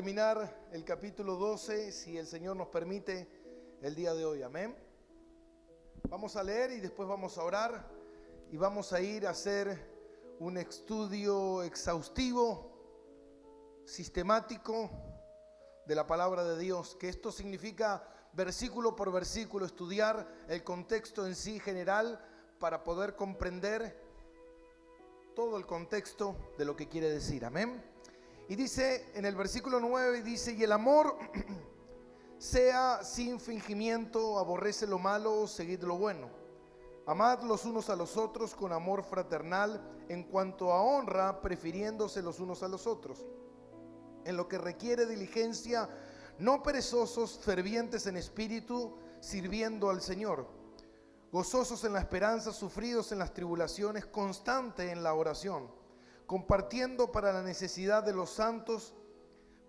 terminar el capítulo 12, si el Señor nos permite, el día de hoy. Amén. Vamos a leer y después vamos a orar y vamos a ir a hacer un estudio exhaustivo, sistemático de la palabra de Dios, que esto significa versículo por versículo, estudiar el contexto en sí general para poder comprender todo el contexto de lo que quiere decir. Amén. Y dice en el versículo 9, dice: y el amor sea sin fingimiento, aborrece lo malo, seguid lo bueno. Amad los unos a los otros con amor fraternal, en cuanto a honra, prefiriéndose los unos a los otros. En lo que requiere diligencia, no perezosos, fervientes en espíritu, sirviendo al Señor. Gozosos en la esperanza, sufridos en las tribulaciones, constante en la oración, compartiendo para la necesidad de los santos,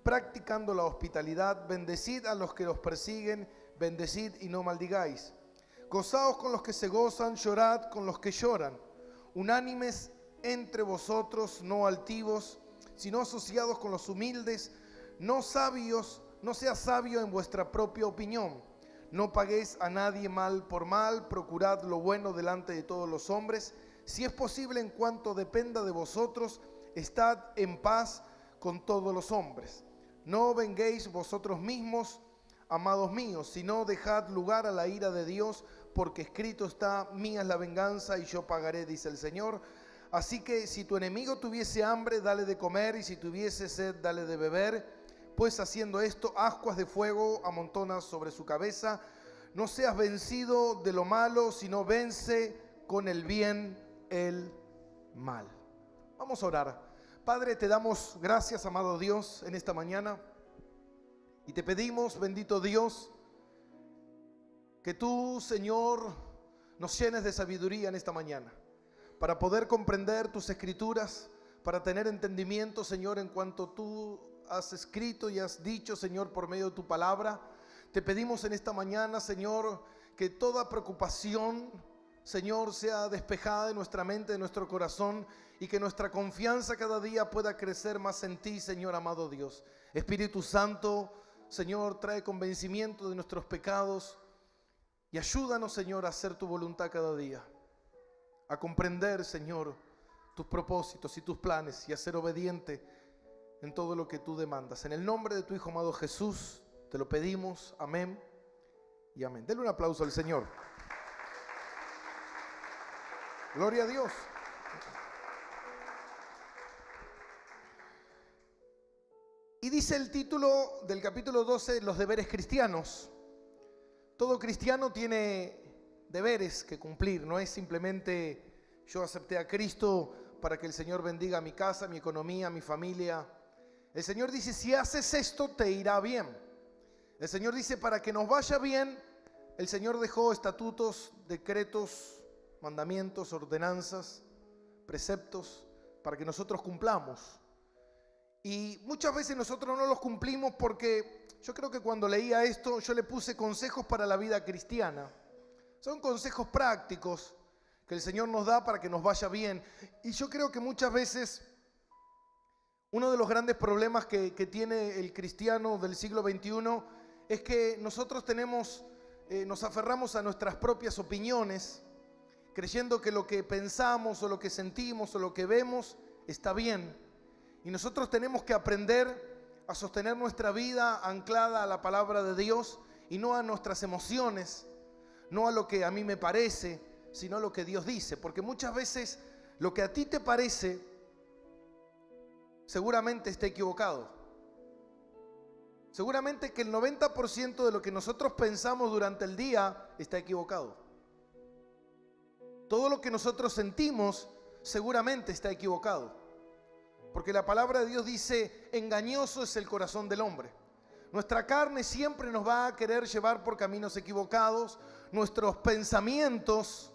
practicando la hospitalidad. Bendecid a los que los persiguen, bendecid y no maldigáis. Gozaos con los que se gozan, llorad con los que lloran. Unánimes entre vosotros, no altivos, sino asociados con los humildes. No sabios, no seas sabio en vuestra propia opinión. No paguéis a nadie mal por mal, procurad lo bueno delante de todos los hombres. Si es posible, en cuanto dependa de vosotros, estad en paz con todos los hombres. No venguéis vosotros mismos, amados míos, sino dejad lugar a la ira de Dios, porque escrito está: mía es la venganza y yo pagaré, dice el Señor. Así que si tu enemigo tuviese hambre, dale de comer, y si tuviese sed, dale de beber, pues haciendo esto, ascuas de fuego amontonas sobre su cabeza. No seas vencido de lo malo, sino vence con el bien el mal. Vamos a orar. Padre, te damos gracias, amado Dios, en esta mañana, y te pedimos, bendito Dios, que tú, Señor, nos llenes de sabiduría en esta mañana, para poder comprender tus escrituras, para tener entendimiento, Señor, en cuanto tú has escrito y has dicho, Señor, por medio de tu palabra. Te pedimos en esta mañana, Señor, que toda preocupación, Señor, sea despejada de nuestra mente, de nuestro corazón, y que nuestra confianza cada día pueda crecer más en ti, Señor amado Dios. Espíritu Santo, Señor, trae convencimiento de nuestros pecados y ayúdanos, Señor, a hacer tu voluntad cada día, a comprender, Señor, tus propósitos y tus planes, y a ser obediente en todo lo que tú demandas. En el nombre de tu Hijo amado Jesús, te lo pedimos. Amén y amén. Denle un aplauso al Señor. Gloria a Dios. Y dice el título del capítulo 12, los deberes cristianos. Todo cristiano tiene deberes que cumplir. No es simplemente yo acepté a Cristo para que el Señor bendiga mi casa, mi economía, mi familia. El Señor dice: si haces esto, te irá bien. El Señor dice: para que nos vaya bien, el Señor dejó estatutos, decretos, mandamientos, ordenanzas, preceptos, para que nosotros cumplamos. Y muchas veces nosotros no los cumplimos porque yo creo que cuando leía esto, yo le puse consejos para la vida cristiana. Son consejos prácticos que el Señor nos da para que nos vaya bien. Y yo creo que muchas veces uno de los grandes problemas que tiene el cristiano del siglo XXI es que nosotros nos aferramos a nuestras propias opiniones, creyendo que lo que pensamos o lo que sentimos o lo que vemos está bien. Y nosotros tenemos que aprender a sostener nuestra vida anclada a la palabra de Dios y no a nuestras emociones, no a lo que a mí me parece, sino a lo que Dios dice. Porque muchas veces lo que a ti te parece seguramente está equivocado. Seguramente que el 90% de lo que nosotros pensamos durante el día está equivocado. Todo lo que nosotros sentimos seguramente está equivocado. Porque la palabra de Dios dice: engañoso es el corazón del hombre. Nuestra carne siempre nos va a querer llevar por caminos equivocados. Nuestros pensamientos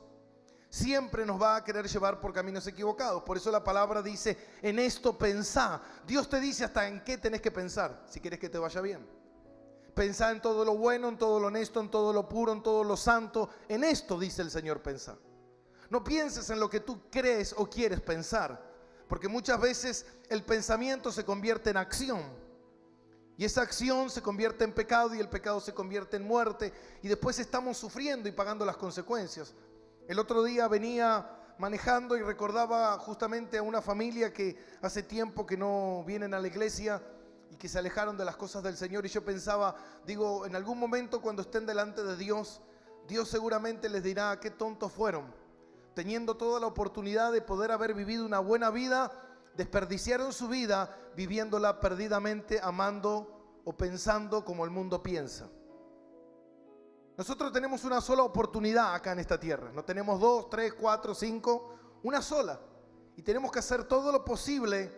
siempre nos va a querer llevar por caminos equivocados. Por eso la palabra dice: en esto pensá. Dios te dice hasta en qué tenés que pensar si quieres que te vaya bien. Pensá en todo lo bueno, en todo lo honesto, en todo lo puro, en todo lo santo. En esto dice el Señor: pensá. No pienses en lo que tú crees o quieres pensar, porque muchas veces el pensamiento se convierte en acción. Y esa acción se convierte en pecado y el pecado se convierte en muerte y después estamos sufriendo y pagando las consecuencias. El otro día venía manejando y recordaba justamente a una familia que hace tiempo que no vienen a la iglesia y que se alejaron de las cosas del Señor, y yo pensaba, digo, en algún momento cuando estén delante de Dios, Dios seguramente les dirá qué tontos fueron, teniendo toda la oportunidad de poder haber vivido una buena vida, desperdiciaron su vida viviéndola perdidamente, amando o pensando como el mundo piensa. Nosotros tenemos una sola oportunidad acá en esta tierra. No tenemos 2, 3, 4, 5, una sola. Y tenemos que hacer todo lo posible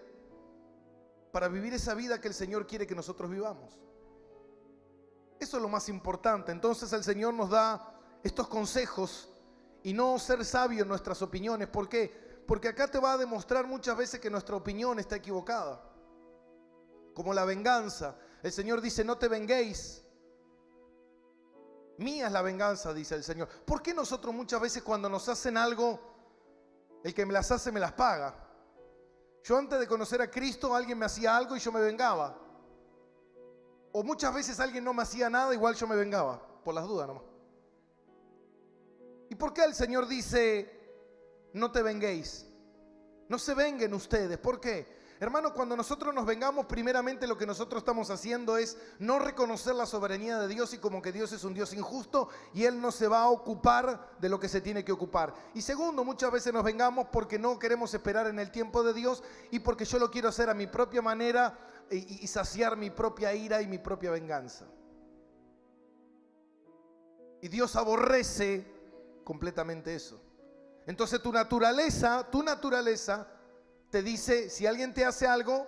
para vivir esa vida que el Señor quiere que nosotros vivamos. Eso es lo más importante. Entonces el Señor nos da estos consejos y no ser sabio en nuestras opiniones. ¿Por qué? Porque acá te va a demostrar muchas veces que nuestra opinión está equivocada. Como la venganza. El Señor dice, no te venguéis. Mía es la venganza, dice el Señor. ¿Por qué nosotros muchas veces cuando nos hacen algo, el que me las hace me las paga? Yo antes de conocer a Cristo, alguien me hacía algo y yo me vengaba. O muchas veces alguien no me hacía nada, igual yo me vengaba. Por las dudas nomás. ¿Y por qué el Señor dice, no te venguéis? No se venguen ustedes. ¿Por qué? Hermano, cuando nosotros nos vengamos, primeramente lo que nosotros estamos haciendo es no reconocer la soberanía de Dios y como que Dios es un Dios injusto y Él no se va a ocupar de lo que se tiene que ocupar. Y segundo, muchas veces nos vengamos porque no queremos esperar en el tiempo de Dios y porque yo lo quiero hacer a mi propia manera y saciar mi propia ira y mi propia venganza. Y Dios aborrece completamente eso. Entonces tu naturaleza te dice, si alguien te hace algo,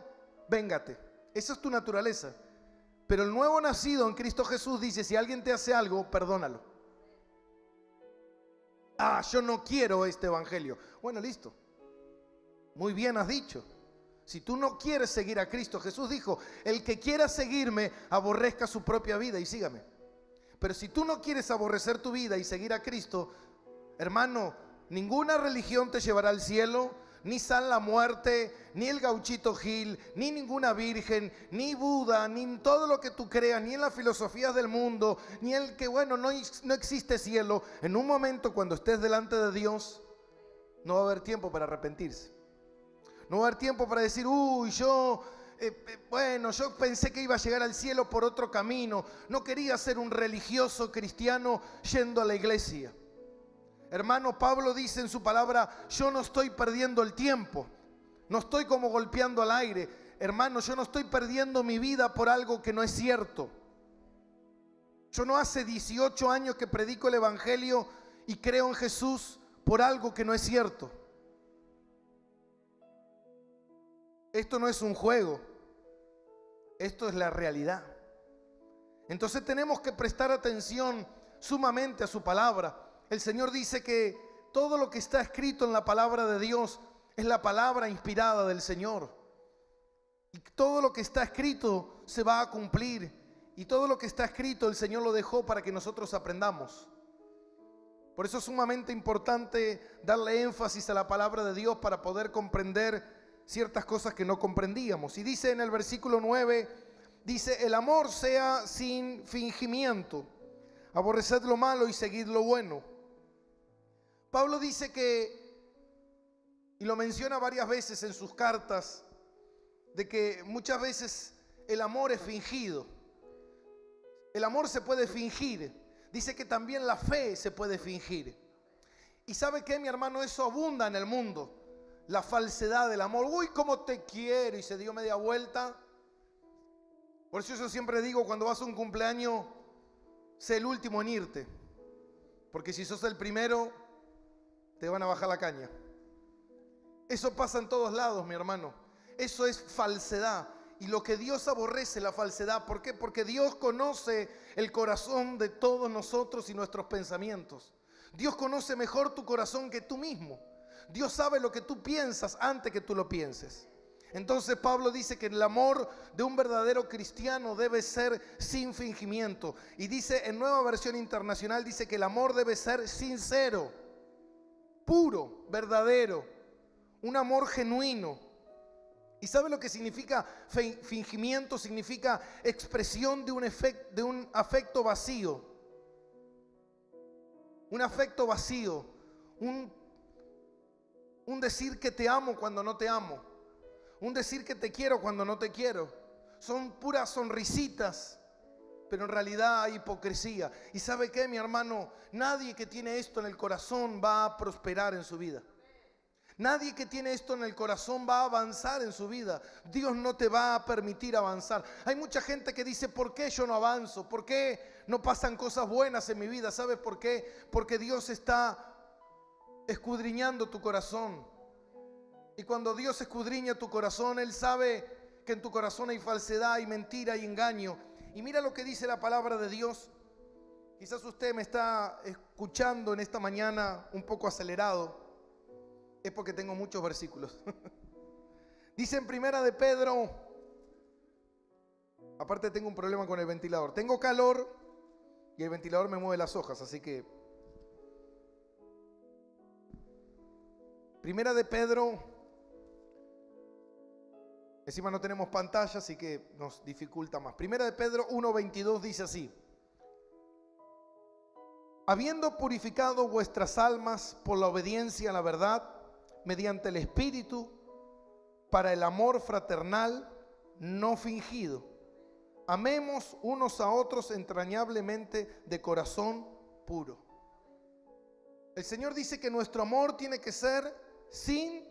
véngate. Esa es tu naturaleza. Pero el nuevo nacido en Cristo Jesús dice, si alguien te hace algo, perdónalo. Yo no quiero este evangelio. Bueno, listo. Muy bien has dicho. Si tú no quieres seguir a Cristo, Jesús dijo, el que quiera seguirme, aborrezca su propia vida y sígame. Pero si tú no quieres aborrecer tu vida y seguir a Cristo, hermano, ninguna religión te llevará al cielo, ni San la Muerte, ni el Gauchito Gil, ni ninguna virgen, ni Buda, ni todo lo que tú creas, ni en las filosofías del mundo, ni el que, no existe cielo. En un momento cuando estés delante de Dios, no va a haber tiempo para arrepentirse. No va a haber tiempo para decir, yo pensé que iba a llegar al cielo por otro camino. No quería ser un religioso cristiano yendo a la iglesia. Hermano, Pablo dice en su palabra, yo no estoy perdiendo el tiempo, no estoy como golpeando al aire. Hermano, yo no estoy perdiendo mi vida por algo que no es cierto. Yo no hace 18 años que predico el evangelio y creo en Jesús por algo que no es cierto. Esto no es un juego, esto es la realidad. Entonces tenemos que prestar atención sumamente a su palabra. El Señor dice que todo lo que está escrito en la palabra de Dios es la palabra inspirada del Señor. Y todo lo que está escrito se va a cumplir. Y todo lo que está escrito el Señor lo dejó para que nosotros aprendamos. Por eso es sumamente importante darle énfasis a la palabra de Dios para poder comprender ciertas cosas que no comprendíamos. Y dice en el versículo 9, dice, el amor sea sin fingimiento, aborreced lo malo y seguid lo bueno. Pablo dice que, y lo menciona varias veces en sus cartas, de que muchas veces el amor es fingido. El amor se puede fingir. Dice que también la fe se puede fingir. ¿Y sabe qué, mi hermano? Eso abunda en el mundo. La falsedad del amor. Uy, cómo te quiero. Y se dio media vuelta. Por eso yo siempre digo, cuando vas a un cumpleaños, sé el último en irte. Porque si sos el primero, te van a bajar la caña. Eso pasa en todos lados, mi hermano. Eso es falsedad. Y lo que Dios aborrece, la falsedad. ¿Por qué? Porque Dios conoce el corazón de todos nosotros y nuestros pensamientos. Dios conoce mejor tu corazón que tú mismo. Dios sabe lo que tú piensas antes que tú lo pienses. Entonces Pablo dice que el amor de un verdadero cristiano debe ser sin fingimiento. Y dice en Nueva Versión Internacional, dice que el amor debe ser sincero, puro, verdadero, un amor genuino. ¿Y sabe lo que significa fingimiento? Significa expresión de un afecto vacío. Un afecto vacío. Un decir que te amo cuando no te amo. Un decir que te quiero cuando no te quiero. Son puras sonrisitas, pero en realidad hay hipocresía. ¿Y sabe qué, mi hermano? Nadie que tiene esto en el corazón va a prosperar en su vida. Nadie que tiene esto en el corazón va a avanzar en su vida. Dios no te va a permitir avanzar. Hay mucha gente que dice, ¿por qué yo no avanzo? ¿Por qué no pasan cosas buenas en mi vida? ¿Sabes por qué? Porque Dios está escudriñando tu corazón. Y cuando Dios escudriña tu corazón, Él sabe que en tu corazón hay falsedad, hay mentira, y engaño. Y mira lo que dice la palabra de Dios. Quizás usted me está escuchando en esta mañana un poco acelerado. Es porque tengo muchos versículos. Dice en Primera de Pedro, aparte tengo un problema con el ventilador. Tengo calor y el ventilador me mueve las hojas, así que Primera de Pedro, encima no tenemos pantalla, así que nos dificulta más. Primera de Pedro 1:22 dice así: habiendo purificado vuestras almas por la obediencia a la verdad, mediante el Espíritu, para el amor fraternal no fingido, amemos unos a otros entrañablemente de corazón puro. El Señor dice que nuestro amor tiene que ser sincero.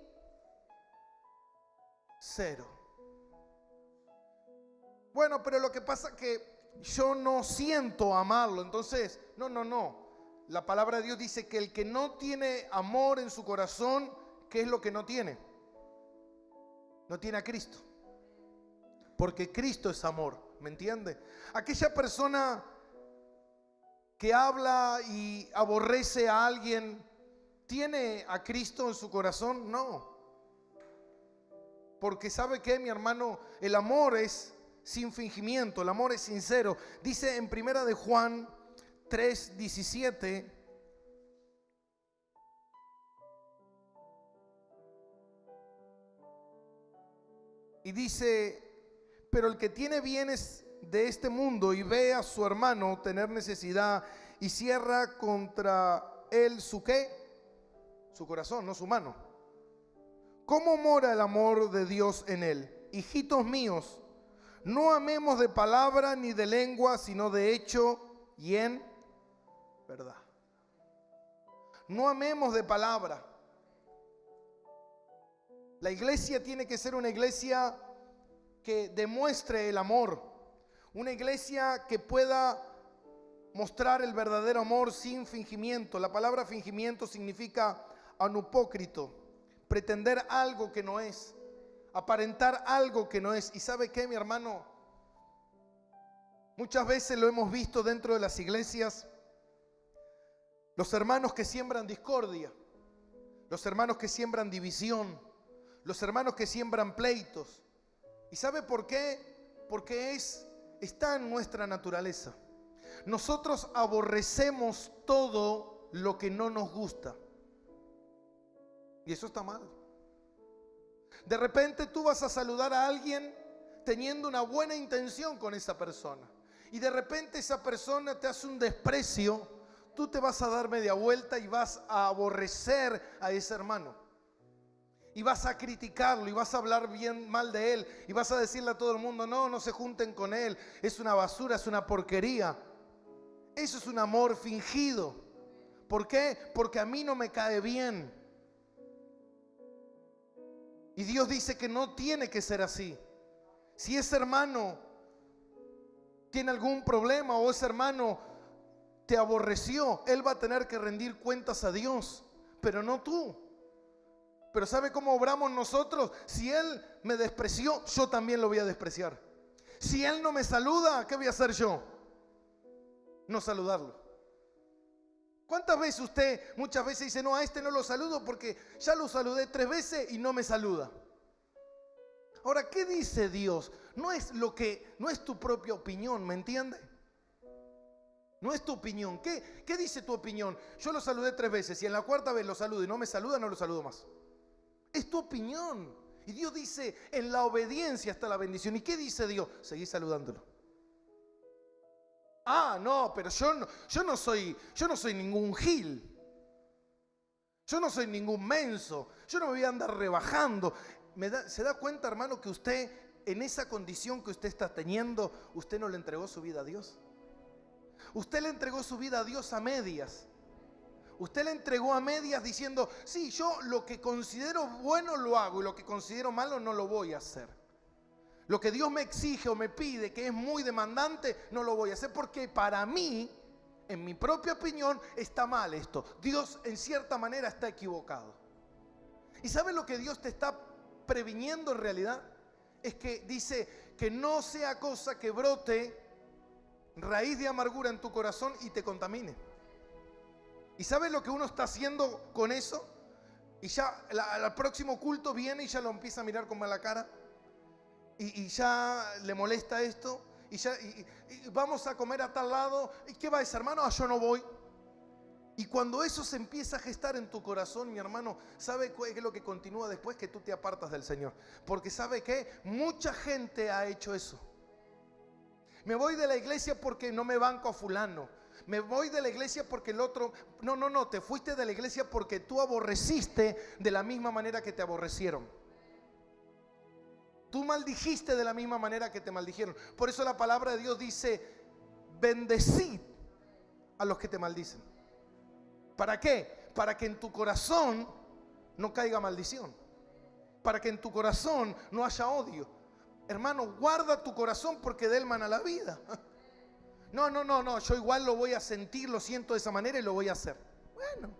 Bueno, pero lo que pasa es que yo no siento amarlo. Entonces, no. La palabra de Dios dice que el que no tiene amor en su corazón, ¿qué es lo que no tiene? No tiene a Cristo. Porque Cristo es amor, ¿me entiende? Aquella persona que habla y aborrece a alguien, ¿tiene a Cristo en su corazón? No. Porque ¿sabe qué, mi hermano? El amor es sin fingimiento, el amor es sincero. Dice en Primera de Juan 3:17, y dice, pero el que tiene bienes de este mundo y ve a su hermano tener necesidad y cierra contra él su ¿qué? Su corazón, no su mano. ¿Cómo mora el amor de Dios en él? Hijitos míos, no amemos de palabra ni de lengua, sino de hecho y en verdad. No amemos de palabra. La iglesia tiene que ser una iglesia que demuestre el amor. Una iglesia que pueda mostrar el verdadero amor sin fingimiento. La palabra fingimiento significa anupócrito, pretender algo que no es, aparentar algo que no es. ¿Y sabe qué, mi hermano? Muchas veces lo hemos visto dentro de las iglesias. Los hermanos que siembran discordia, los hermanos que siembran división, los hermanos que siembran pleitos. ¿Y sabe por qué? Porque está en nuestra naturaleza. Nosotros aborrecemos todo lo que no nos gusta. Y eso está mal. De repente tú vas a saludar a alguien teniendo una buena intención con esa persona. Y de repente esa persona te hace un desprecio. Tú te vas a dar media vuelta y vas a aborrecer a ese hermano. Y vas a criticarlo y vas a hablar bien mal de él. Y vas a decirle a todo el mundo, no se junten con él. Es una basura, es una porquería. Eso es un amor fingido. ¿Por qué? Porque a mí no me cae bien. Y Dios dice que no tiene que ser así. Si ese hermano tiene algún problema o ese hermano te aborreció, él va a tener que rendir cuentas a Dios, pero no tú. Pero ¿sabe cómo obramos nosotros? Si él me despreció, yo también lo voy a despreciar. Si él no me saluda, ¿qué voy a hacer yo? No saludarlo. ¿Cuántas veces usted muchas veces dice, no, a este no lo saludo porque ya lo saludé 3 veces y no me saluda? Ahora, ¿qué dice Dios? No es tu propia opinión, ¿me entiende? No es tu opinión. ¿Qué dice tu opinión? Yo lo saludé 3 veces y en la 4ª vez lo saludo y no me saluda, no lo saludo más. Es tu opinión. Y Dios dice, en la obediencia está la bendición. ¿Y qué dice Dios? Seguí saludándolo. Ah, no, pero yo no soy ningún gil. Yo no soy ningún menso. Yo no me voy a andar rebajando. ¿Se da cuenta, hermano, que usted, en esa condición que usted está teniendo, usted no le entregó su vida a Dios? Usted le entregó su vida a Dios a medias. Usted le entregó a medias diciendo, sí, yo lo que considero bueno lo hago y lo que considero malo no lo voy a hacer. Lo que Dios me exige o me pide, que es muy demandante, no lo voy a hacer porque para mí, en mi propia opinión, está mal esto. Dios en cierta manera está equivocado. ¿Y sabe lo que Dios te está previniendo en realidad? Es que dice que no sea cosa que brote raíz de amargura en tu corazón y te contamine. ¿Y sabes lo que uno está haciendo con eso? Y ya al próximo culto viene y ya lo empieza a mirar con mala cara. Y ya le molesta esto. Y vamos a comer a tal lado. ¿Y qué va a decir, hermano? Yo no voy. Y cuando eso se empieza a gestar en tu corazón, mi hermano, ¿sabe qué es lo que continúa después? Que tú te apartas del Señor. Porque ¿sabe qué? Mucha gente ha hecho eso. Me voy de la iglesia porque no me banco a fulano. Me voy de la iglesia porque el otro... No, te fuiste de la iglesia porque tú aborreciste de la misma manera que te aborrecieron. Tú maldijiste de la misma manera que te maldijeron. Por eso la palabra de Dios dice, bendecid a los que te maldicen. ¿Para qué? Para que en tu corazón no caiga maldición. Para que en tu corazón no haya odio. Hermano, guarda tu corazón porque de él mana la vida. No, yo igual lo voy a sentir, lo siento de esa manera y lo voy a hacer. Bueno,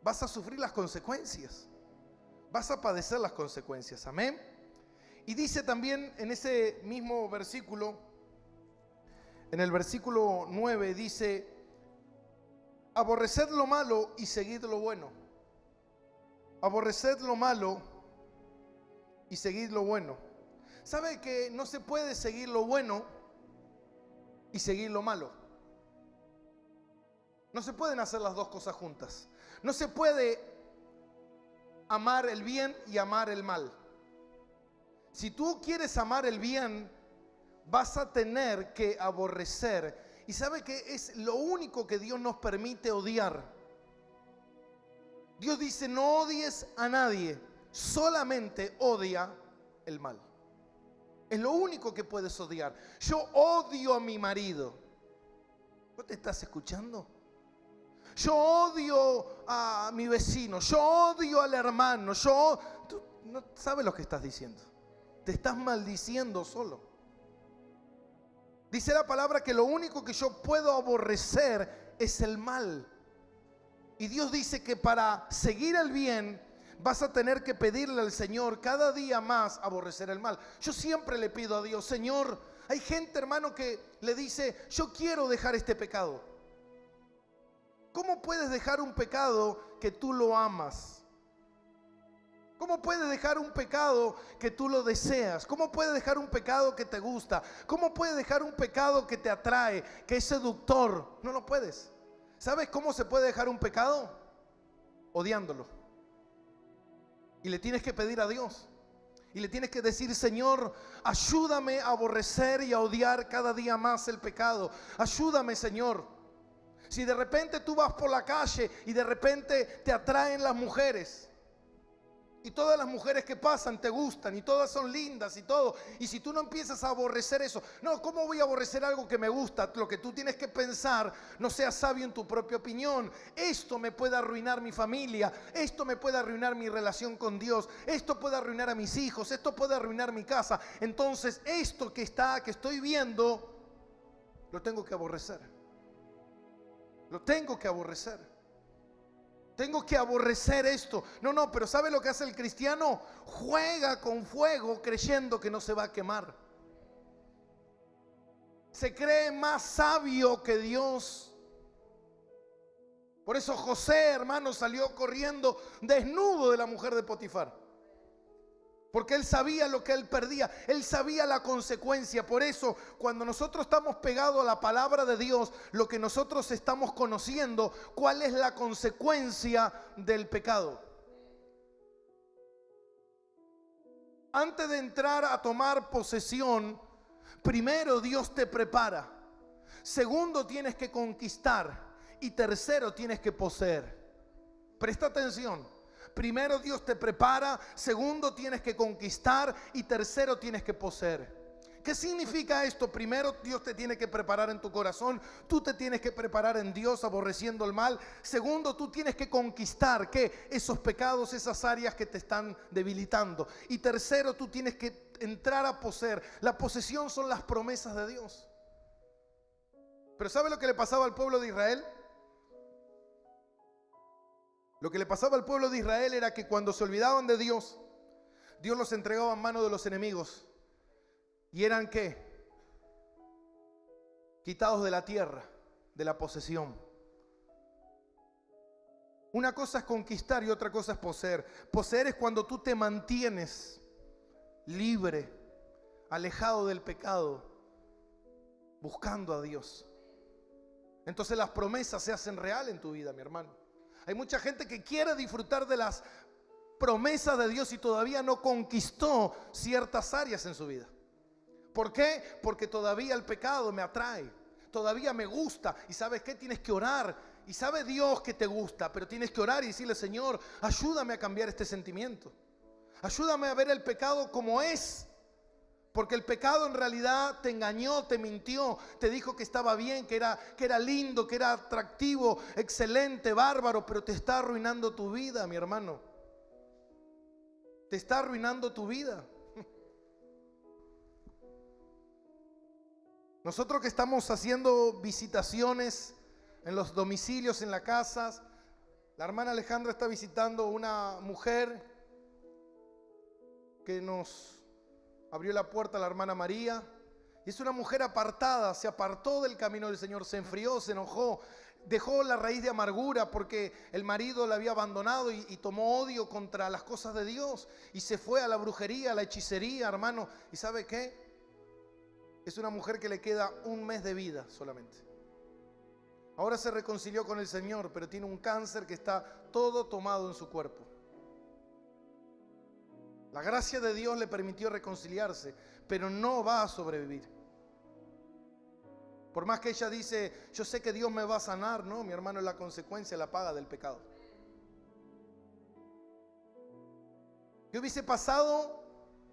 vas a sufrir las consecuencias. Vas a padecer las consecuencias, amén. Y dice también en ese mismo versículo, en el versículo 9, dice, aborreced lo malo y seguid lo bueno. Aborreced lo malo y seguid lo bueno. ¿Sabe que no se puede seguir lo bueno y seguir lo malo? No se pueden hacer las dos cosas juntas. No se puede amar el bien y amar el mal. Si tú quieres amar el bien, vas a tener que aborrecer. Y sabe que es lo único que Dios nos permite odiar. Dios dice, no odies a nadie, solamente odia el mal. Es lo único que puedes odiar. Yo odio a mi marido. ¿No te estás escuchando? Yo odio a mi vecino. Yo odio al hermano. Tú no sabes lo que estás diciendo. Te estás maldiciendo solo. Dice la palabra que lo único que yo puedo aborrecer es el mal. Y Dios dice que para seguir el bien vas a tener que pedirle al Señor cada día más aborrecer el mal. Yo siempre le pido a Dios, Señor, hay gente, hermano, que le dice, yo quiero dejar este pecado. ¿Cómo puedes dejar un pecado que tú lo amas? ¿Cómo puedes dejar un pecado que tú lo deseas? ¿Cómo puedes dejar un pecado que te gusta? ¿Cómo puedes dejar un pecado que te atrae, que es seductor? No lo puedes. ¿Sabes cómo se puede dejar un pecado? Odiándolo. Y le tienes que pedir a Dios. Y le tienes que decir, Señor, ayúdame a aborrecer y a odiar cada día más el pecado. Ayúdame, Señor. Si de repente tú vas por la calle y de repente te atraen las mujeres, y todas las mujeres que pasan te gustan y todas son lindas y todo, y si tú no empiezas a aborrecer eso, no, ¿cómo voy a aborrecer algo que me gusta? Lo que tú tienes que pensar, no seas sabio en tu propia opinión. Esto me puede arruinar mi familia, esto me puede arruinar mi relación con Dios, esto puede arruinar a mis hijos, esto puede arruinar mi casa. Entonces esto que estoy viendo, lo tengo que aborrecer. Lo tengo que aborrecer. Tengo que aborrecer esto. No, pero ¿sabe lo que hace el cristiano? Juega con fuego creyendo que no se va a quemar. Se cree más sabio que Dios. Por eso José, hermano, salió corriendo desnudo de la mujer de Potifar. Porque él sabía lo que él perdía, él sabía la consecuencia. Por eso, cuando nosotros estamos pegados a la palabra de Dios, lo que nosotros estamos conociendo, ¿cuál es la consecuencia del pecado? Antes de entrar a tomar posesión, primero Dios te prepara. Segundo, tienes que conquistar. Y tercero, tienes que poseer. Presta atención. Primero Dios te prepara. Segundo, tienes que conquistar. Y tercero, tienes que poseer. ¿Qué significa esto? Primero, Dios te tiene que preparar en tu corazón. Tú te tienes que preparar en Dios, aborreciendo el mal. Segundo, tú tienes que conquistar, ¿qué? Esos pecados, esas áreas que te están debilitando. Y tercero, tú tienes que entrar a poseer. La posesión son las promesas de Dios. Pero ¿sabe lo que le pasaba al pueblo de Israel? Lo que le pasaba al pueblo de Israel era que cuando se olvidaban de Dios, Dios los entregaba en manos de los enemigos. ¿Y eran qué? Quitados de la tierra, de la posesión. Una cosa es conquistar y otra cosa es poseer. Poseer es cuando tú te mantienes libre, alejado del pecado, buscando a Dios. Entonces las promesas se hacen real en tu vida, mi hermano. Hay mucha gente que quiere disfrutar de las promesas de Dios y todavía no conquistó ciertas áreas en su vida. ¿Por qué? Porque todavía el pecado me atrae, todavía me gusta. ¿Y sabes qué? Tienes que orar. Y sabe Dios que te gusta, pero tienes que orar y decirle: Señor, ayúdame a cambiar este sentimiento. Ayúdame a ver el pecado como es. Porque el pecado en realidad te engañó, te mintió, te dijo que estaba bien, que era lindo, que era atractivo, excelente, bárbaro, pero te está arruinando tu vida, mi hermano. Te está arruinando tu vida. Nosotros que estamos haciendo visitaciones en los domicilios, en las casas, la hermana Alejandra está visitando una mujer que nos abrió la puerta a la hermana María. Y es una mujer apartada, se apartó del camino del Señor, se enfrió, se enojó, dejó la raíz de amargura porque el marido la había abandonado y tomó odio contra las cosas de Dios. Y se fue a la brujería, a la hechicería, hermano. ¿Y sabe qué? Es una mujer que le queda un mes de vida solamente. Ahora se reconcilió con el Señor, pero tiene un cáncer que está todo tomado en su cuerpo. La gracia de Dios le permitió reconciliarse, pero no va a sobrevivir. Por más que ella dice: yo sé que Dios me va a sanar, no, mi hermano, es la consecuencia, la paga del pecado. ¿Qué hubiese pasado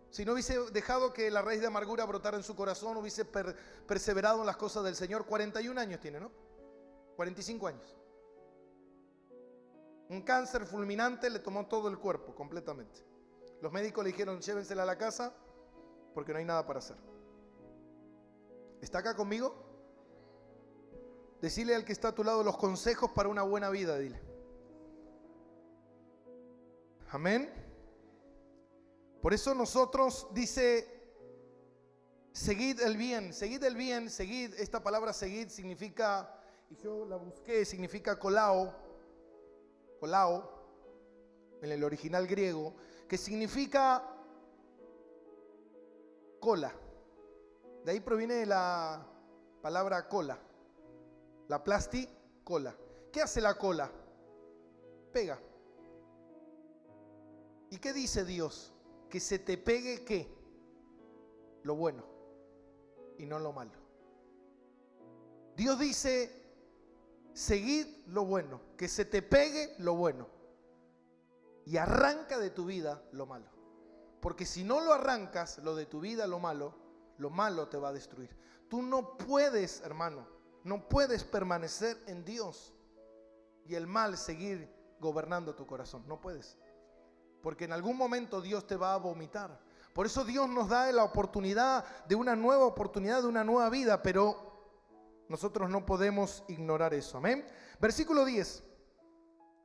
si no hubiese dejado que la raíz de amargura brotara en su corazón? Hubiese perseverado en las cosas del Señor. 41 años tiene, ¿no? 45 años. Un cáncer fulminante le tomó todo el cuerpo completamente. Los médicos le dijeron: llévensela a la casa porque no hay nada para hacer. ¿Está acá conmigo? Decile al que está a tu lado los consejos para una buena vida, dile. Amén. Por eso nosotros, dice, seguid el bien, seguid el bien, seguid. Esta palabra seguid significa, y yo la busqué, significa kolao, en el original griego, que significa cola. De ahí proviene la palabra cola, la plasti, cola. ¿Qué hace la cola? Pega. ¿Y qué dice Dios? Que se te pegue ¿qué? Lo bueno y no lo malo. Dios dice: seguid lo bueno, que se te pegue lo bueno y arranca de tu vida lo malo. Porque si no lo arrancas, lo de tu vida, lo malo te va a destruir. Tú no puedes, hermano, no puedes permanecer en Dios y el mal seguir gobernando tu corazón. No puedes. Porque en algún momento Dios te va a vomitar. Por eso Dios nos da la oportunidad de una nueva oportunidad, de una nueva vida, pero nosotros no podemos ignorar eso. Amén. Versículo 10.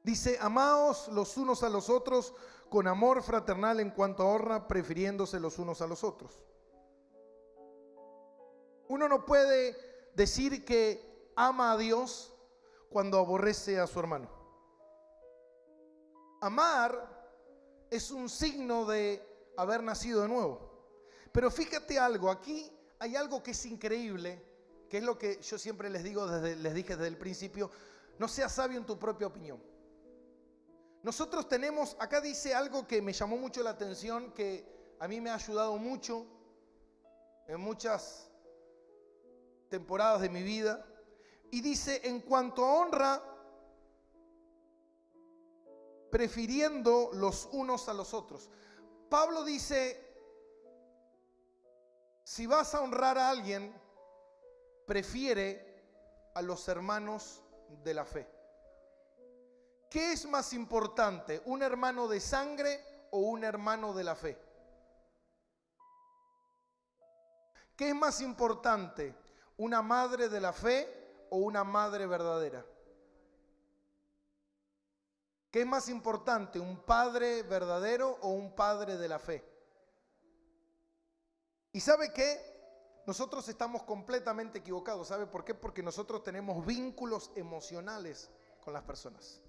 Dice: amaos los unos a los otros con amor fraternal en cuanto a honra, prefiriéndose los unos a los otros. Uno no puede decir que ama a Dios cuando aborrece a su hermano. Amar es un signo de haber nacido de nuevo. Pero fíjate algo, aquí hay algo que es increíble, que es lo que yo siempre les digo, les dije desde el principio: no seas sabio en tu propia opinión. Nosotros tenemos, acá dice algo que me llamó mucho la atención, que a mí me ha ayudado mucho en muchas temporadas de mi vida. Y dice, en cuanto a honra, prefiriendo los unos a los otros. Pablo dice, si vas a honrar a alguien, prefiere a los hermanos de la fe. ¿Qué es más importante, un hermano de sangre o un hermano de la fe? ¿Qué es más importante, una madre de la fe o una madre verdadera? ¿Qué es más importante, un padre verdadero o un padre de la fe? ¿Y sabe qué? Nosotros estamos completamente equivocados. ¿Sabe por qué? Porque nosotros tenemos vínculos emocionales con las personas.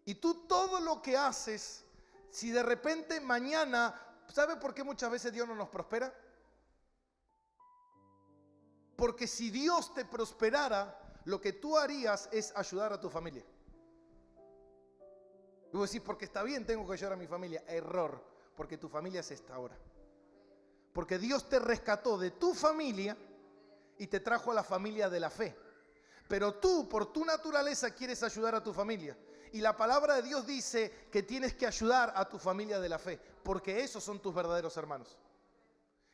Y tú todo lo que haces, si de repente mañana, ¿sabe por qué muchas veces Dios no nos prospera? Porque si Dios te prosperara, lo que tú harías es ayudar a tu familia. Y vos decís, porque está bien, tengo que ayudar a mi familia. Error, porque tu familia es esta ahora. Porque Dios te rescató de tu familia y te trajo a la familia de la fe. Pero tú, por tu naturaleza, quieres ayudar a tu familia. Y la palabra de Dios dice que tienes que ayudar a tu familia de la fe, porque esos son tus verdaderos hermanos.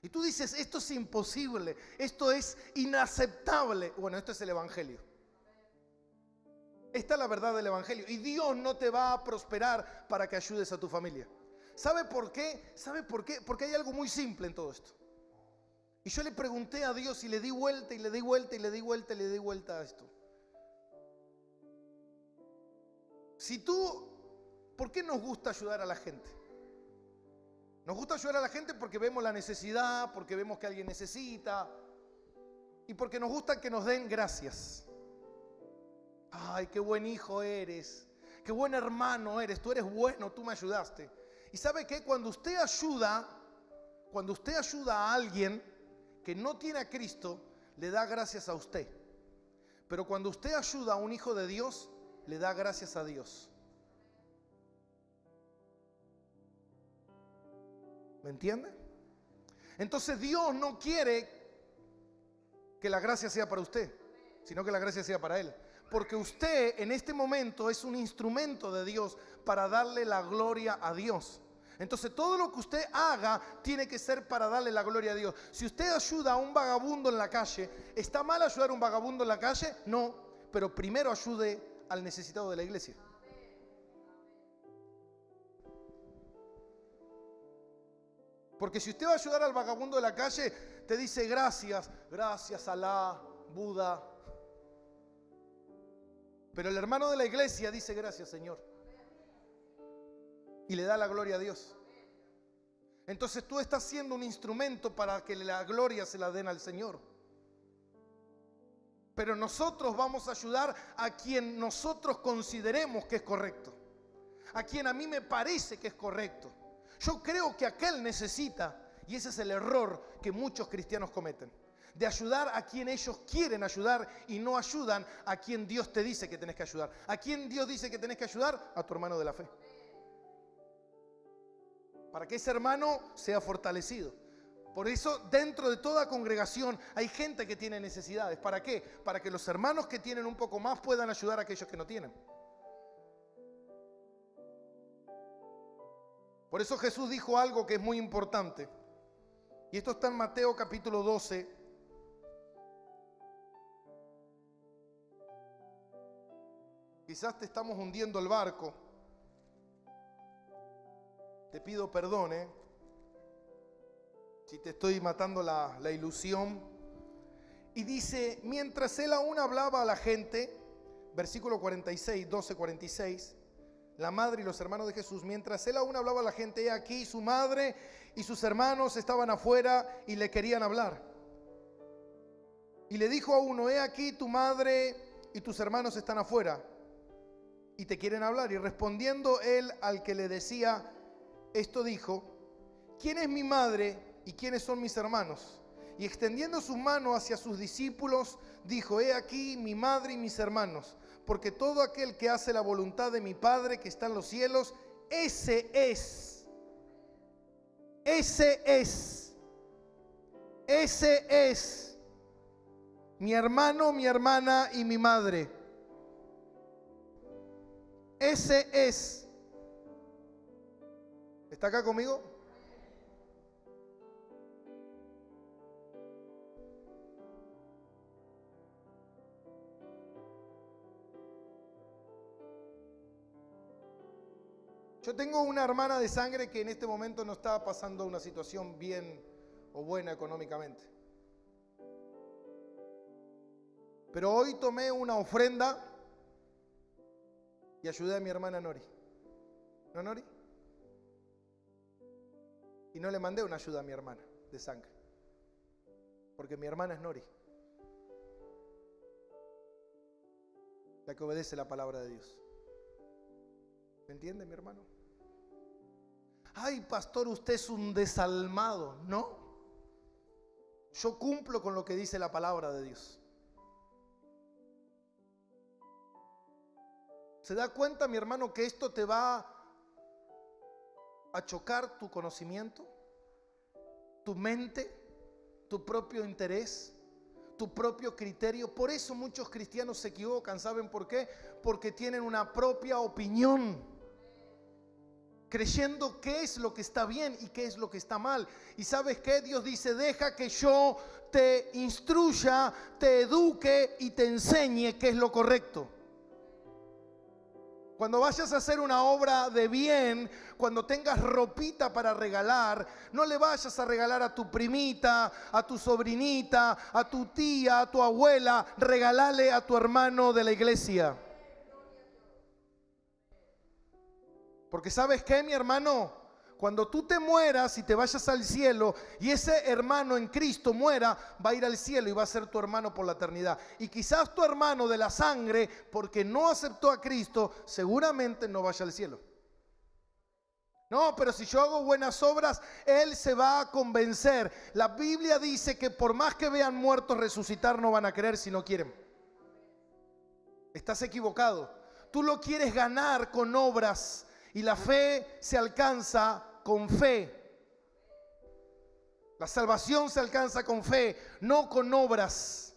Y tú dices, esto es imposible, esto es inaceptable. Bueno, esto es el Evangelio. Esta es la verdad del Evangelio. Y Dios no te va a prosperar para que ayudes a tu familia. ¿Sabe por qué? ¿Sabe por qué? Porque hay algo muy simple en todo esto. Y yo le pregunté a Dios y le di vuelta y le di vuelta y le di vuelta y le di vuelta a esto. ¿Por qué nos gusta ayudar a la gente? Nos gusta ayudar a la gente porque vemos la necesidad, porque vemos que alguien necesita y porque nos gusta que nos den gracias. Ay, qué buen hijo eres, qué buen hermano eres, tú eres bueno, tú me ayudaste. ¿Y sabe qué? Cuando usted ayuda a alguien que no tiene a Cristo, le da gracias a usted. Pero cuando usted ayuda a un hijo de Dios, le da gracias a Dios. ¿Me entiende? Entonces Dios no quiere que la gracia sea para usted, sino que la gracia sea para Él. Porque usted en este momento es un instrumento de Dios para darle la gloria a Dios. Entonces todo lo que usted haga tiene que ser para darle la gloria a Dios. Si usted ayuda a un vagabundo en la calle, ¿está mal ayudar a un vagabundo en la calle? No, pero primero ayude al necesitado de la iglesia. Porque si usted va a ayudar al vagabundo de la calle, te dice gracias, gracias Alá, Buda. Pero el hermano de la iglesia dice gracias Señor. Y le da la gloria a Dios. Entonces tú estás siendo un instrumento para que la gloria se la den al Señor. Pero nosotros vamos a ayudar a quien nosotros consideremos que es correcto. A quien a mí me parece que es correcto. Yo creo que aquel necesita, y ese es el error que muchos cristianos cometen, de ayudar a quien ellos quieren ayudar y no ayudan a quien Dios te dice que tenés que ayudar. ¿A quién Dios dice que tenés que ayudar? A tu hermano de la fe. Para que ese hermano sea fortalecido. Por eso dentro de toda congregación hay gente que tiene necesidades. ¿Para qué? Para que los hermanos que tienen un poco más puedan ayudar a aquellos que no tienen. Por eso Jesús dijo algo que es muy importante. Y esto está en Mateo capítulo 12. Quizás te estamos hundiendo el barco. Te pido perdón, si te estoy matando la ilusión. Y dice, mientras él aún hablaba a la gente, versículo 46, 12, 46, la madre y los hermanos de Jesús, mientras él aún hablaba a la gente, he aquí su madre y sus hermanos estaban afuera y le querían hablar. Y le dijo a uno, he aquí tu madre y tus hermanos están afuera y te quieren hablar. Y respondiendo él al que le decía esto dijo, ¿quién es mi madre y quiénes son mis hermanos? Y extendiendo su mano hacia sus discípulos, dijo, he aquí mi madre y mis hermanos, porque todo aquel que hace la voluntad de mi Padre que está en los cielos, ese es Ese es mi hermano, mi hermana y mi madre. Ese es. ¿Está acá conmigo? Yo tengo una hermana de sangre que en este momento no está pasando una situación bien o buena económicamente. Pero hoy tomé una ofrenda y ayudé a mi hermana Nori. ¿No, Nori? Y no le mandé una ayuda a mi hermana de sangre, porque mi hermana es Nori, la que obedece la palabra de Dios. ¿Me entiende, mi hermano? Ay, pastor, usted es un desalmado. No, yo cumplo con lo que dice la palabra de Dios. ¿Se da cuenta, mi hermano, que esto te va a chocar tu conocimiento, tu mente, tu propio interés, tu propio criterio? Por eso muchos cristianos se equivocan. ¿Saben por qué? Porque tienen una propia opinión, creyendo qué es lo que está bien y qué es lo que está mal. ¿Y sabes qué? Dios dice: deja que yo te instruya, te eduque y te enseñe qué es lo correcto. Cuando vayas a hacer una obra de bien, cuando tengas ropita para regalar, no le vayas a regalar a tu primita, a tu sobrinita, a tu tía, a tu abuela. Regálale a tu hermano de la iglesia. Porque ¿sabes qué, mi hermano? Cuando tú te mueras y te vayas al cielo y ese hermano en Cristo muera, va a ir al cielo y va a ser tu hermano por la eternidad. Y quizás tu hermano de la sangre, porque no aceptó a Cristo, seguramente no vaya al cielo. No, pero si yo hago buenas obras, él se va a convencer. La Biblia dice que por más que vean muertos resucitar, no van a creer si no quieren. Estás equivocado. Tú lo quieres ganar con obras y la fe se alcanza con fe. La salvación se alcanza con fe, no con obras.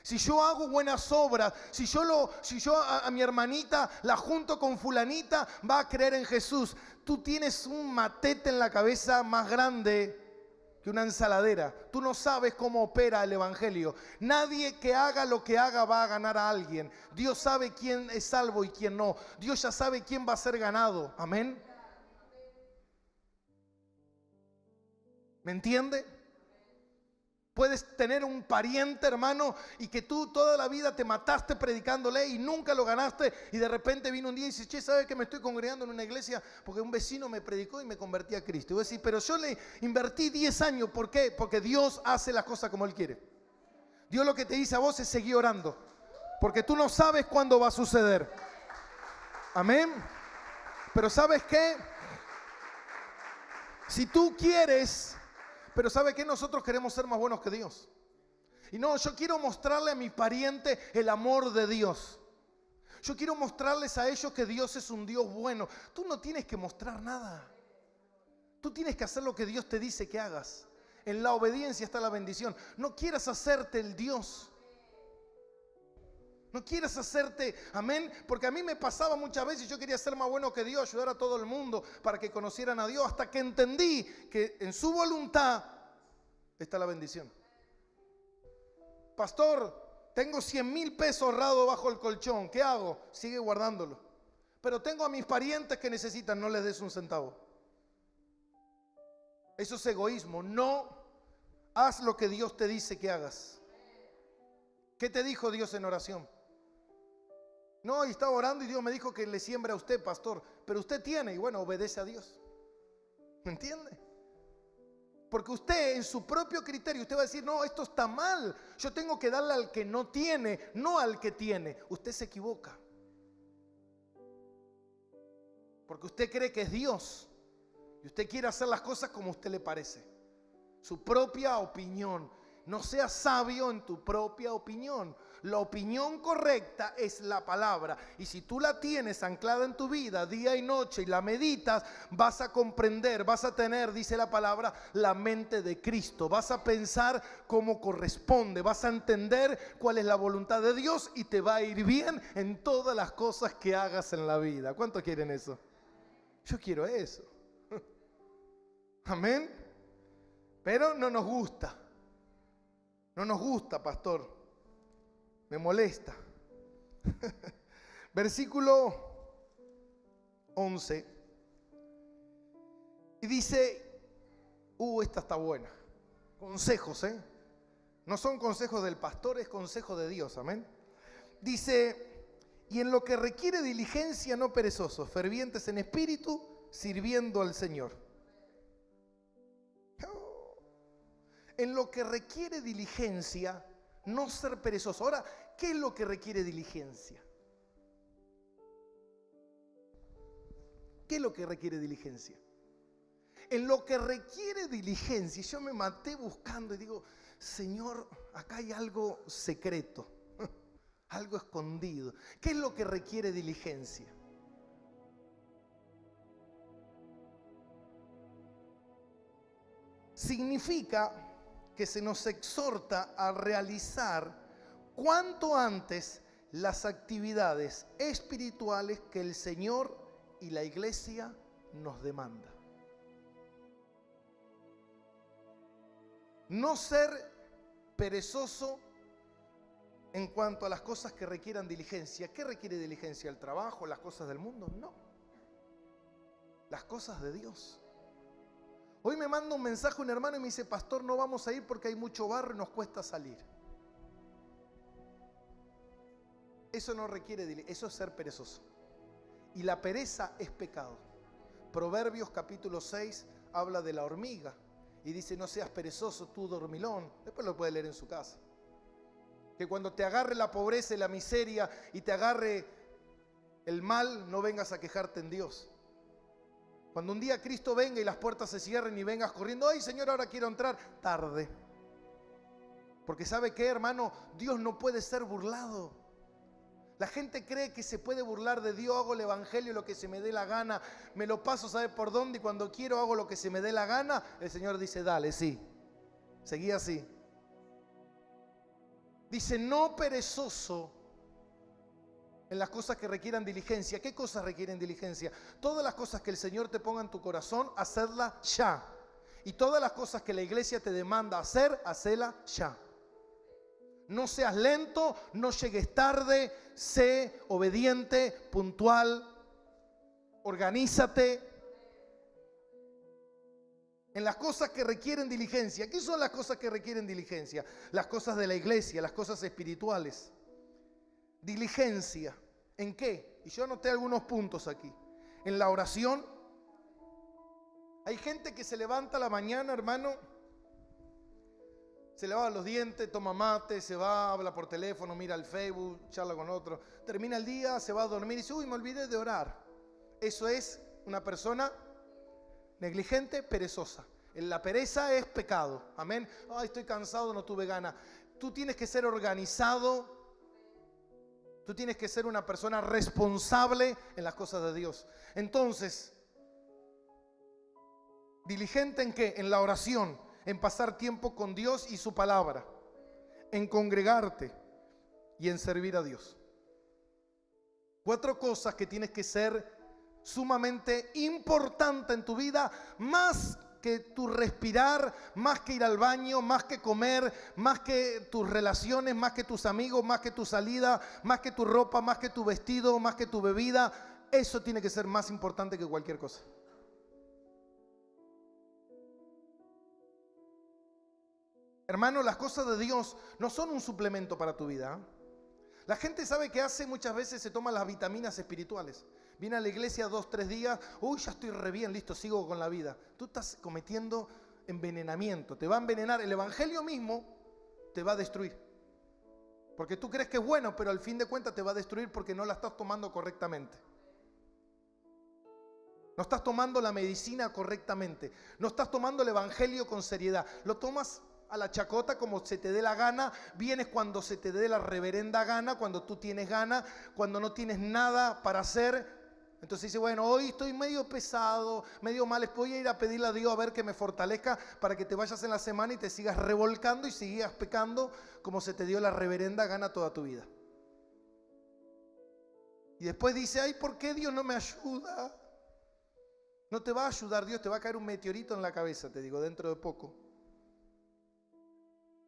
Si yo hago buenas obras, si yo a mi hermanita la junto con fulanita, va a creer en Jesús. Tú tienes un matete en la cabeza más grande que una ensaladera. Tú no sabes cómo opera el evangelio. Nadie que haga lo que haga va a ganar a alguien. Dios sabe quién es salvo y quién no. Dios ya sabe quién va a ser ganado. Amén. ¿Me entiende? Puedes tener un pariente, hermano, y que tú toda la vida te mataste predicándole y nunca lo ganaste, y de repente vino un día y dices: che, ¿sabes que me estoy congregando en una iglesia porque un vecino me predicó y me convertí a Cristo? Y voy a decir: pero yo le invertí 10 años. ¿Por qué? Porque Dios hace las cosas como Él quiere. Dios lo que te dice a vos es seguir orando, porque tú no sabes cuándo va a suceder. Amén. Pero ¿sabes qué? Si tú quieres... Pero ¿sabe qué? Nosotros queremos ser más buenos que Dios. Y no, yo quiero mostrarle a mi pariente el amor de Dios. Yo quiero mostrarles a ellos que Dios es un Dios bueno. Tú no tienes que mostrar nada. Tú tienes que hacer lo que Dios te dice que hagas. En la obediencia está la bendición. No quieras hacerte el Dios. No quieras hacerte, amén, porque a mí me pasaba muchas veces. Yo quería ser más bueno que Dios, ayudar a todo el mundo para que conocieran a Dios, hasta que entendí que en su voluntad está la bendición. Pastor, tengo 100,000 pesos ahorrados bajo el colchón, ¿qué hago? Sigue guardándolo. Pero tengo a mis parientes que necesitan, no les des un centavo. Eso es egoísmo. No, haz lo que Dios te dice que hagas. ¿Qué te dijo Dios en oración? No, y estaba orando y Dios me dijo que le siembra a usted, pastor. Pero usted tiene, y bueno, obedece a Dios. ¿Me entiende? Porque usted en su propio criterio, usted va a decir: no, esto está mal. Yo tengo que darle al que no tiene, no al que tiene. Usted se equivoca. Porque usted cree que es Dios. Y usted quiere hacer las cosas como a usted le parece. Su propia opinión. No seas sabio en tu propia opinión. La opinión correcta es la palabra. Y si tú la tienes anclada en tu vida día y noche y la meditas, vas a comprender, vas a tener, dice la palabra, la mente de Cristo. Vas a pensar como corresponde, vas a entender cuál es la voluntad de Dios y te va a ir bien en todas las cosas que hagas en la vida. ¿Cuántos quieren eso? Yo quiero eso. Amén. Pero no nos gusta. No nos gusta, pastor. Me molesta. Versículo 11. Y dice, esta está buena. Consejos, No son consejos del pastor, es consejo de Dios, amén. Dice, y en lo que requiere diligencia, no perezosos, fervientes en espíritu, sirviendo al Señor. En lo que requiere diligencia, no ser perezoso. Ahora, ¿qué es lo que requiere diligencia? ¿Qué es lo que requiere diligencia? En lo que requiere diligencia, yo me maté buscando y digo, Señor, acá hay algo secreto, algo escondido. ¿Qué es lo que requiere diligencia? Significa que se nos exhorta a realizar cuanto antes las actividades espirituales que el Señor y la iglesia nos demanda. No ser perezoso en cuanto a las cosas que requieran diligencia. ¿Qué requiere diligencia? ¿El trabajo? ¿Las cosas del mundo? No. Las cosas de Dios. Hoy me manda un mensaje un hermano y me dice, pastor, no vamos a ir porque hay mucho barro y nos cuesta salir. Eso no requiere diligencia, eso es ser perezoso. Y la pereza es pecado. Proverbios capítulo 6 habla de la hormiga y dice, no seas perezoso tú dormilón. Después lo puede leer en su casa. Que cuando te agarre la pobreza y la miseria y te agarre el mal, no vengas a quejarte en Dios. Cuando un día Cristo venga y las puertas se cierren y vengas corriendo, ay Señor, ahora quiero entrar, tarde. Porque ¿sabe qué, hermano? Dios no puede ser burlado. La gente cree que se puede burlar de Dios. Hago el evangelio lo que se me dé la gana, me lo paso, ¿sabe por dónde? Y cuando quiero hago lo que se me dé la gana. El Señor dice, dale, sí, seguí así. Dice, no perezoso en las cosas que requieran diligencia. ¿Qué cosas requieren diligencia? Todas las cosas que el Señor te ponga en tu corazón, hacerla ya. Y todas las cosas que la iglesia te demanda hacer, hacerla ya. No seas lento, no llegues tarde, sé obediente, puntual, organízate. En las cosas que requieren diligencia. ¿Qué son las cosas que requieren diligencia? Las cosas de la iglesia, las cosas espirituales. Diligencia. ¿En qué? Y yo anoté algunos puntos aquí. En la oración. Hay gente que se levanta a la mañana, hermano, se lava los dientes, toma mate, se va, habla por teléfono, mira el Facebook, charla con otro. Termina el día, se va a dormir y dice, uy, me olvidé de orar. Eso es una persona negligente, perezosa. La pereza es pecado. Amén. Ay, estoy cansado, no tuve ganas. Tú tienes que ser organizado. Tú tienes que ser una persona responsable en las cosas de Dios. Entonces, ¿diligente en qué? En la oración, en pasar tiempo con Dios y su palabra, en congregarte y en servir a Dios. 4 cosas que tienes que ser sumamente importante en tu vida, más que tu respirar, más que ir al baño, más que comer, más que tus relaciones, más que tus amigos, más que tu salida, más que tu ropa, más que tu vestido, más que tu bebida. Eso tiene que ser más importante que cualquier cosa. Hermano, las cosas de Dios no son un suplemento para tu vida. La gente sabe que hace muchas veces, se toma las vitaminas espirituales. Viene a la iglesia 2-3 días, uy, ya estoy re bien, listo, sigo con la vida. Tú estás cometiendo envenenamiento, te va a envenenar. El evangelio mismo te va a destruir. Porque tú crees que es bueno, pero al fin de cuentas te va a destruir porque no la estás tomando correctamente. No estás tomando la medicina correctamente. No estás tomando el evangelio con seriedad. Lo tomas a la chacota como se te dé la gana, vienes cuando se te dé la reverenda gana, cuando tú tienes gana, cuando no tienes nada para hacer. Entonces dice, bueno, hoy estoy medio pesado, medio mal, voy a ir a pedirle a Dios a ver que me fortalezca para que te vayas en la semana y te sigas revolcando y sigas pecando como se te dio la reverenda gana toda tu vida. Y después dice, ay, ¿por qué Dios no me ayuda? No te va a ayudar Dios, te va a caer un meteorito en la cabeza, te digo, dentro de poco.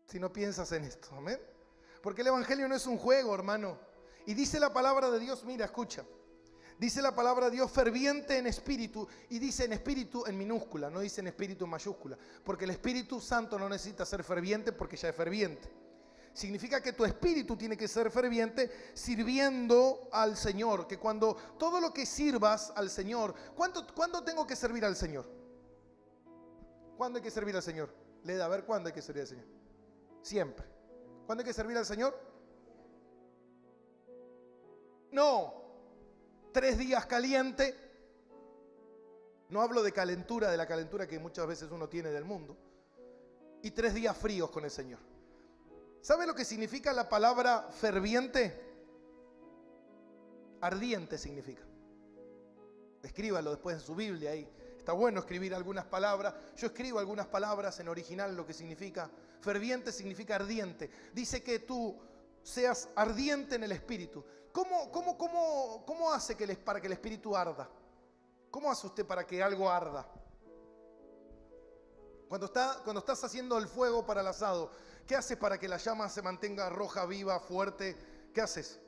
Si no piensas en esto, amén. Porque el evangelio no es un juego, hermano. Y dice la palabra de Dios, mira, escucha. Dice la palabra de Dios ferviente en espíritu, y dice en espíritu en minúscula, no dice en espíritu en mayúscula, porque el Espíritu Santo no necesita ser ferviente porque ya es ferviente. Significa que tu espíritu tiene que ser ferviente sirviendo al Señor, que cuando todo lo que sirvas al Señor, ¿cuándo tengo que servir al Señor? ¿Cuándo hay que servir al Señor? Leda, a ver, ¿cuándo hay que servir al Señor? Siempre. ¿Cuándo hay que servir al Señor? No. 3 días caliente, no hablo de calentura, de la calentura que muchas veces uno tiene del mundo, y 3 días fríos con el Señor. ¿Sabe lo que significa la palabra ferviente? Ardiente significa. Escríbalo después en su Biblia, ahí está bueno escribir algunas palabras. Yo escribo algunas palabras en original lo que significa. Ferviente significa ardiente. Dice que tú seas ardiente en el espíritu. ¿Cómo hace para que el espíritu arda? ¿Cómo hace usted para que algo arda? Cuando estás haciendo el fuego para el asado, ¿qué haces para que la llama se mantenga roja, viva, fuerte? ¿Qué haces?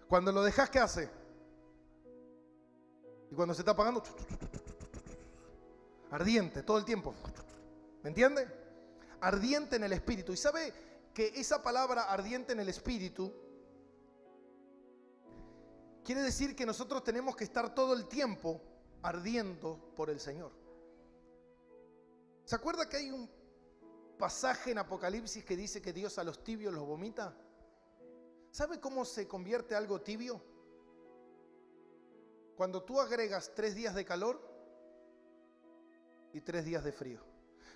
Cuando lo dejas, ¿qué hace? Y cuando se está apagando, ardiente todo el tiempo. ¿Me entiende? Ardiente en el espíritu. ¿Y sabe que esa palabra ardiente en el espíritu quiere decir que nosotros tenemos que estar todo el tiempo ardiendo por el Señor? ¿Se acuerda que hay un pasaje en Apocalipsis que dice que Dios a los tibios los vomita? ¿Sabe cómo se convierte algo tibio? Cuando tú agregas 3 días de calor y 3 días de frío.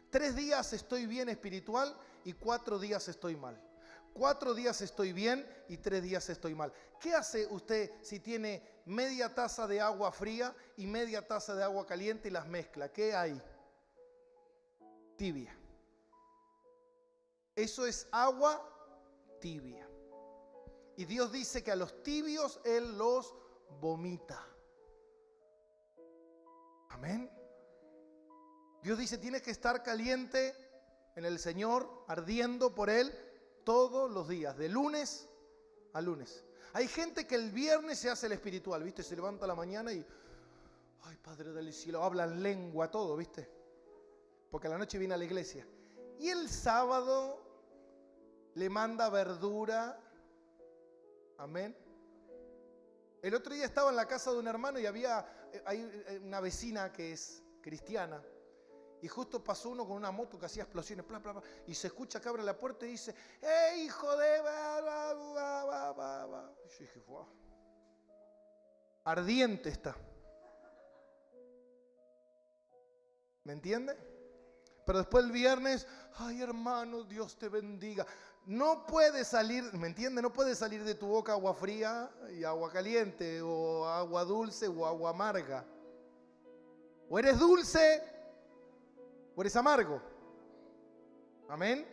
3 días estoy bien espiritual y 4 días estoy mal. 4 días estoy bien y 3 días estoy mal. ¿Qué hace usted si tiene media taza de agua fría y media taza de agua caliente y las mezcla? ¿Qué hay? Tibia. Eso es agua tibia. Y Dios dice que a los tibios Él los vomita. Amén. Dios dice, tienes que estar caliente en el Señor, ardiendo por Él todos los días, de lunes a lunes. Hay gente que el viernes se hace el espiritual, ¿viste? Se levanta a la mañana y, ay, Padre del cielo, hablan lengua, todo, ¿viste? Porque a la noche viene a la iglesia. Y el sábado le manda verdura. Amén. El otro día estaba en la casa de un hermano y hay una vecina que es cristiana. Y justo pasó uno con una moto que hacía explosiones, bla, bla, bla, y se escucha que abre la puerta y dice, ¡hey, hijo de... Y yo dije, wow. Ardiente está. ¿Me entiende? Pero después el viernes, ay, hermano, Dios te bendiga. No puede salir, ¿me entiende? No puede salir de tu boca agua fría y agua caliente, o agua dulce o agua amarga. O eres dulce o eres amargo. Amén.